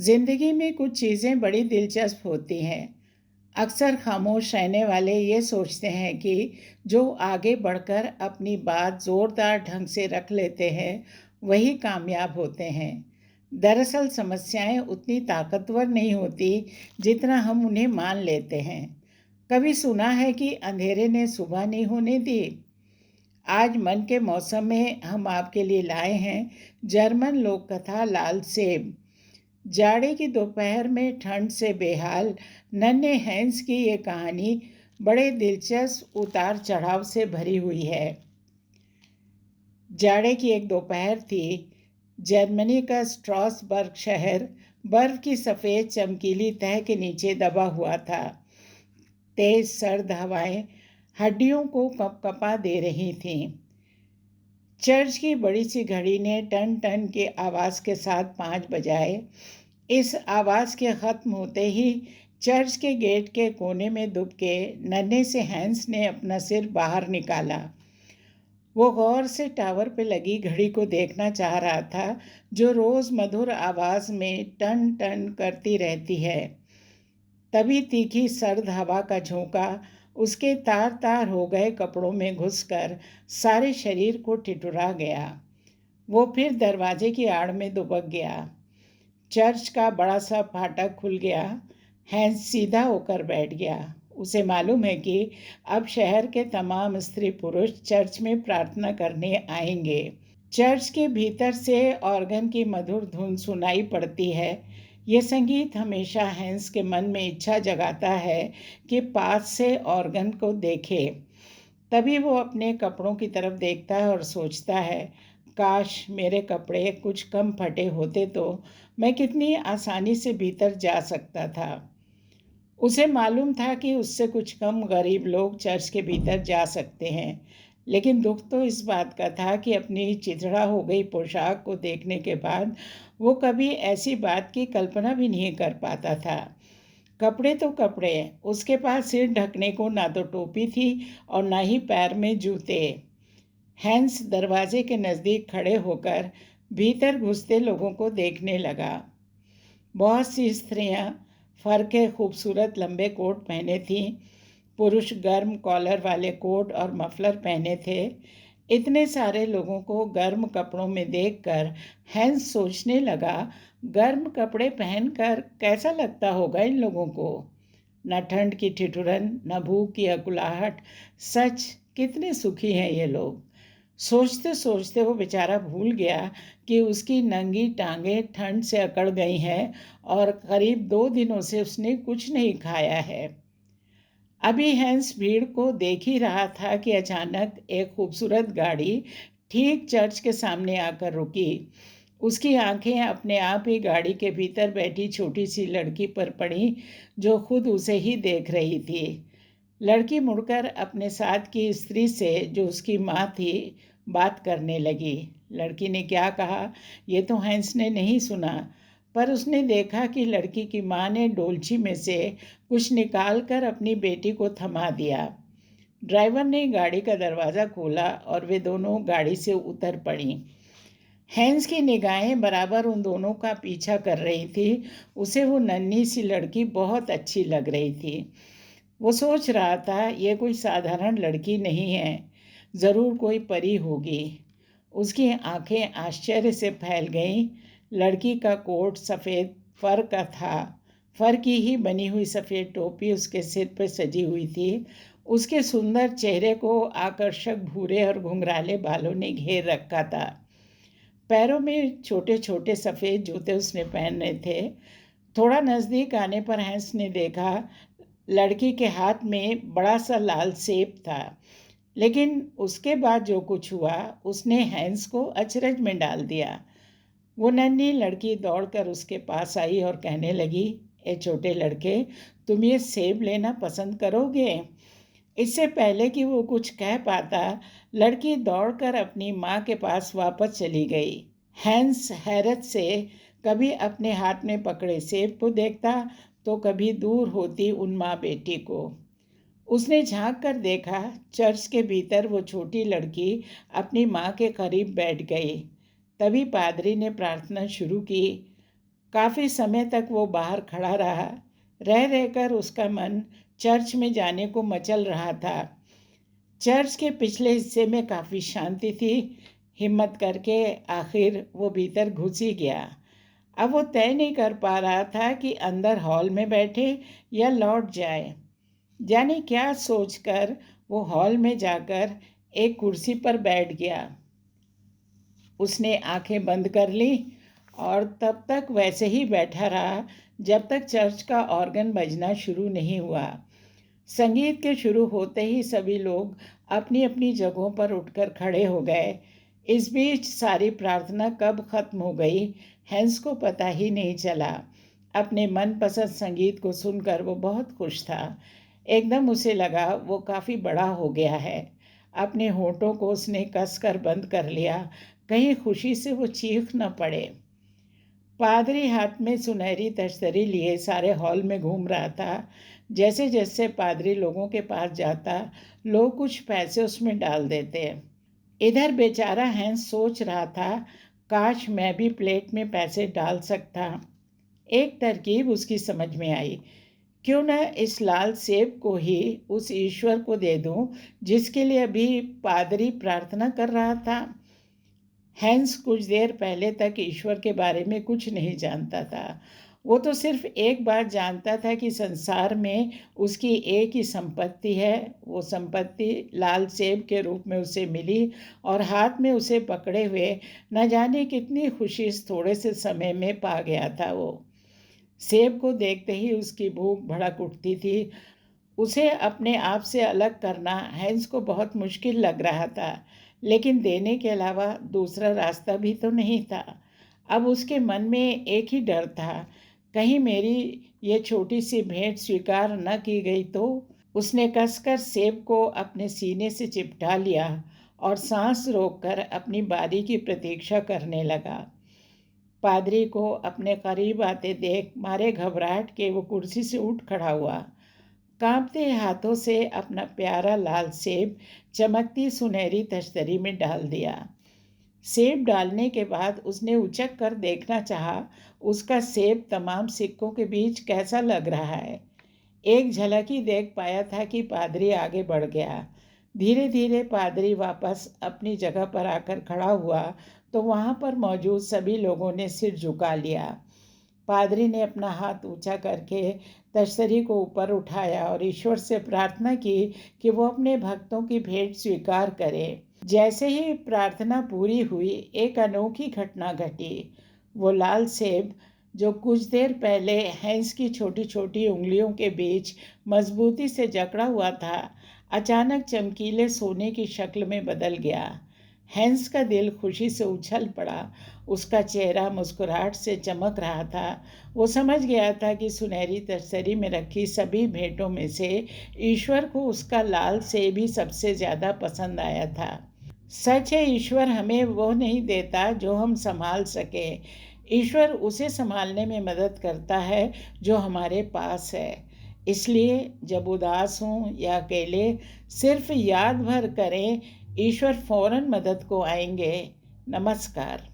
जिंदगी में कुछ चीज़ें बड़ी दिलचस्प होती हैं। अक्सर खामोश रहने वाले ये सोचते हैं कि जो आगे बढ़कर अपनी बात ज़ोरदार ढंग से रख लेते हैं वही कामयाब होते हैं। दरअसल समस्याएं उतनी ताकतवर नहीं होती जितना हम उन्हें मान लेते हैं। कभी सुना है कि अंधेरे ने सुबह नहीं होने दी। आज मन के मौसम में हम आपके लिए लाए हैं जर्मन लोक कथा लाल सेब। जाड़े की दोपहर में ठंड से बेहाल नन्हे हैंस की ये कहानी बड़े दिलचस्प उतार चढ़ाव से भरी हुई है। जाड़े की एक दोपहर थी। जर्मनी का स्ट्रासबर्ग शहर बर्फ की सफ़ेद चमकीली तह के नीचे दबा हुआ था। तेज सर्द हवाएं हड्डियों को कपकपा दे रही थीं। चर्च की बड़ी सी घड़ी ने टन टन की आवाज़ के साथ 5 बजाए। इस आवाज़ के ख़त्म होते ही चर्च के गेट के कोने में दुबके नन्हे से हैंस ने अपना सिर बाहर निकाला। वो गौर से टावर पे लगी घड़ी को देखना चाह रहा था, जो रोज़ मधुर आवाज़ में टन टन करती रहती है। तभी तीखी सर्द हवा का झोंका उसके तार तार हो गए कपड़ों में घुसकर सारे शरीर को ठिठुरा गया। वो फिर दरवाजे की आड़ में दुबक गया। चर्च का बड़ा सा फाटक खुल गया। हैंस सीधा होकर बैठ गया। उसे मालूम है कि अब शहर के तमाम स्त्री पुरुष चर्च में प्रार्थना करने आएंगे। चर्च के भीतर से ऑर्गन की मधुर धुन सुनाई पड़ती है। ये संगीत हमेशा हैंस के मन में इच्छा जगाता है कि पास से ऑर्गन को देखे। तभी वो अपने कपड़ों की तरफ देखता है और सोचता है, काश मेरे कपड़े कुछ कम फटे होते तो मैं कितनी आसानी से भीतर जा सकता था। उसे मालूम था कि उससे कुछ कम गरीब लोग चर्च के भीतर जा सकते हैं, लेकिन दुख तो इस बात का था कि अपनी चिथड़ा हो गई पोशाक को देखने के बाद वो कभी ऐसी बात की कल्पना भी नहीं कर पाता था। कपड़े तो कपड़े, उसके पास सिर ढकने को ना तो टोपी थी और ना ही पैर में जूते। हैंस दरवाजे के नज़दीक खड़े होकर भीतर घुसते लोगों को देखने लगा। बहुत सी स्त्रियां फर के खूबसूरत लंबे कोट पहने थीं। पुरुष गर्म कॉलर वाले कोट और मफलर पहने थे। इतने सारे लोगों को गर्म कपड़ों में देखकर हैंस सोचने लगा, गर्म कपड़े पहनकर कैसा लगता होगा इन लोगों को। न ठंड की ठिठुरन, न भूख की अकुलाहट। सच कितने सुखी हैं ये लोग। सोचते सोचते वो बेचारा भूल गया कि उसकी नंगी टांगें ठंड से अकड़ गई हैं और करीब 2 दिनों से उसने कुछ नहीं खाया है। अभी हैंस भीड़ को देख ही रहा था कि अचानक एक खूबसूरत गाड़ी ठीक चर्च के सामने आकर रुकी। उसकी आंखें अपने आप ही गाड़ी के भीतर बैठी छोटी सी लड़की पर पड़ी, जो खुद उसे ही देख रही थी। लड़की मुड़कर अपने साथ की स्त्री से, जो उसकी माँ थी, बात करने लगी। लड़की ने क्या कहा ये तो हैंस ने नहीं सुना, पर उसने देखा कि लड़की की माँ ने डोलची में से कुछ निकालकर अपनी बेटी को थमा दिया। ड्राइवर ने गाड़ी का दरवाज़ा खोला और वे दोनों गाड़ी से उतर पड़ी। हैंस की निगाहें बराबर उन दोनों का पीछा कर रही थी। उसे वो नन्ही सी लड़की बहुत अच्छी लग रही थी। वो सोच रहा था, ये कोई साधारण लड़की नहीं है, ज़रूर कोई परी होगी। उसकी आंखें आश्चर्य से फैल गईं। लड़की का कोट सफ़ेद फर का था। फर की ही बनी हुई सफ़ेद टोपी उसके सिर पर सजी हुई थी। उसके सुंदर चेहरे को आकर्षक भूरे और घुंघराले बालों ने घेर रखा था। पैरों में छोटे छोटे सफ़ेद जूते उसने पहने थे। थोड़ा नज़दीक आने पर हैंस ने देखा लड़की के हाथ में बड़ा सा लाल सेब था। लेकिन उसके बाद जो कुछ हुआ उसने हैंस को अचरज में डाल दिया। वो नन्ही लड़की दौड़कर उसके पास आई और कहने लगी, ए छोटे लड़के, तुम ये सेब लेना पसंद करोगे? इससे पहले कि वो कुछ कह पाता, लड़की दौड़कर अपनी माँ के पास वापस चली गई। हैंस हैरत से कभी अपने हाथ में पकड़े सेब को देखता तो कभी दूर होती उन माँ बेटी को। उसने झांक कर देखा, चर्च के भीतर वो छोटी लड़की अपनी माँ के करीब बैठ गई। तभी पादरी ने प्रार्थना शुरू की, काफ़ी समय तक वो बाहर खड़ा रहा। रह रहकर उसका मन चर्च में जाने को मचल रहा था। चर्च के पिछले हिस्से में काफ़ी शांति थी। हिम्मत करके आखिर वो भीतर घुस ही गया। अब वो तय नहीं कर पा रहा था कि अंदर हॉल में बैठे या लौट जाए। जाने क्या सोचकर वो हॉल में जाकर एक कुर्सी पर बैठ गया। उसने आंखें बंद कर ली और तब तक वैसे ही बैठा रहा जब तक चर्च का ऑर्गन बजना शुरू नहीं हुआ। संगीत के शुरू होते ही सभी लोग अपनी अपनी जगहों पर उठकर खड़े हो गए। इस बीच सारी प्रार्थना कब खत्म हो गई, हैंस को पता ही नहीं चला। अपने मनपसंद संगीत को सुनकर वो बहुत खुश था। एकदम उसे लगा वो काफ़ी बड़ा हो गया है। अपने होठों को उसने कसकर बंद कर लिया, कहीं खुशी से वो चीख न पड़े। पादरी हाथ में सुनहरी तश्तरी लिए सारे हॉल में घूम रहा था। जैसे जैसे पादरी लोगों के पास जाता, लोग कुछ पैसे उसमें डाल देते। इधर बेचारा हैंस सोच रहा था, काश मैं भी प्लेट में पैसे डाल सकता। एक तरकीब उसकी समझ में आई, क्यों न इस लाल सेब को ही उस ईश्वर को दे दूं जिसके लिए अभी पादरी प्रार्थना कर रहा था। हैंस कुछ देर पहले तक ईश्वर के बारे में कुछ नहीं जानता था। वो तो सिर्फ एक बात जानता था कि संसार में उसकी एक ही संपत्ति है। वो संपत्ति लाल सेब के रूप में उसे मिली और हाथ में उसे पकड़े हुए न जाने कितनी खुशी इस थोड़े से समय में पा गया था। वो सेब को देखते ही उसकी भूख भड़क उठती थी। उसे अपने आप से अलग करना हैंस को बहुत मुश्किल लग रहा था, लेकिन देने के अलावा दूसरा रास्ता भी तो नहीं था। अब उसके मन में एक ही डर था, कहीं मेरी ये छोटी सी भेंट स्वीकार न की गई तो। उसने कसकर सेब को अपने सीने से चिपटा लिया और सांस रोककर अपनी बारी की प्रतीक्षा करने लगा। पादरी को अपने करीब आते देख मारे घबराहट के वो कुर्सी से उठ खड़ा हुआ। कांपते हाथों से अपना प्यारा लाल सेब चमकती सुनहरी तश्तरी में डाल दिया। सेब डालने के बाद उसने उचक कर देखना चाहा, उसका सेब तमाम सिक्कों के बीच कैसा लग रहा है। एक झलक ही देख पाया था कि पादरी आगे बढ़ गया। धीरे धीरे पादरी वापस अपनी जगह पर आकर खड़ा हुआ तो वहाँ पर मौजूद सभी लोगों ने सिर झुका लिया। पादरी ने अपना हाथ ऊंचा करके तश्तरी को ऊपर उठाया और ईश्वर से प्रार्थना की कि वो अपने भक्तों की भेंट स्वीकार करे। जैसे ही प्रार्थना पूरी हुई, एक अनोखी घटना घटी। वो लाल सेब जो कुछ देर पहले हैंस की छोटी छोटी उंगलियों के बीच मजबूती से जकड़ा हुआ था, अचानक चमकीले सोने की शक्ल में बदल गया। हैंस का दिल खुशी से उछल पड़ा। उसका चेहरा मुस्कुराहट से चमक रहा था। वो समझ गया था कि सुनहरी तश्तरी में रखी सभी भेंटों में से ईश्वर को उसका लाल सेब ही सबसे ज़्यादा पसंद आया था। सच है, ईश्वर हमें वो नहीं देता जो हम संभाल सके। ईश्वर उसे संभालने में मदद करता है जो हमारे पास है। इसलिए जब उदास हों या अकेले, सिर्फ याद भर करें, ईश्वर फौरन मदद को आएंगे। नमस्कार।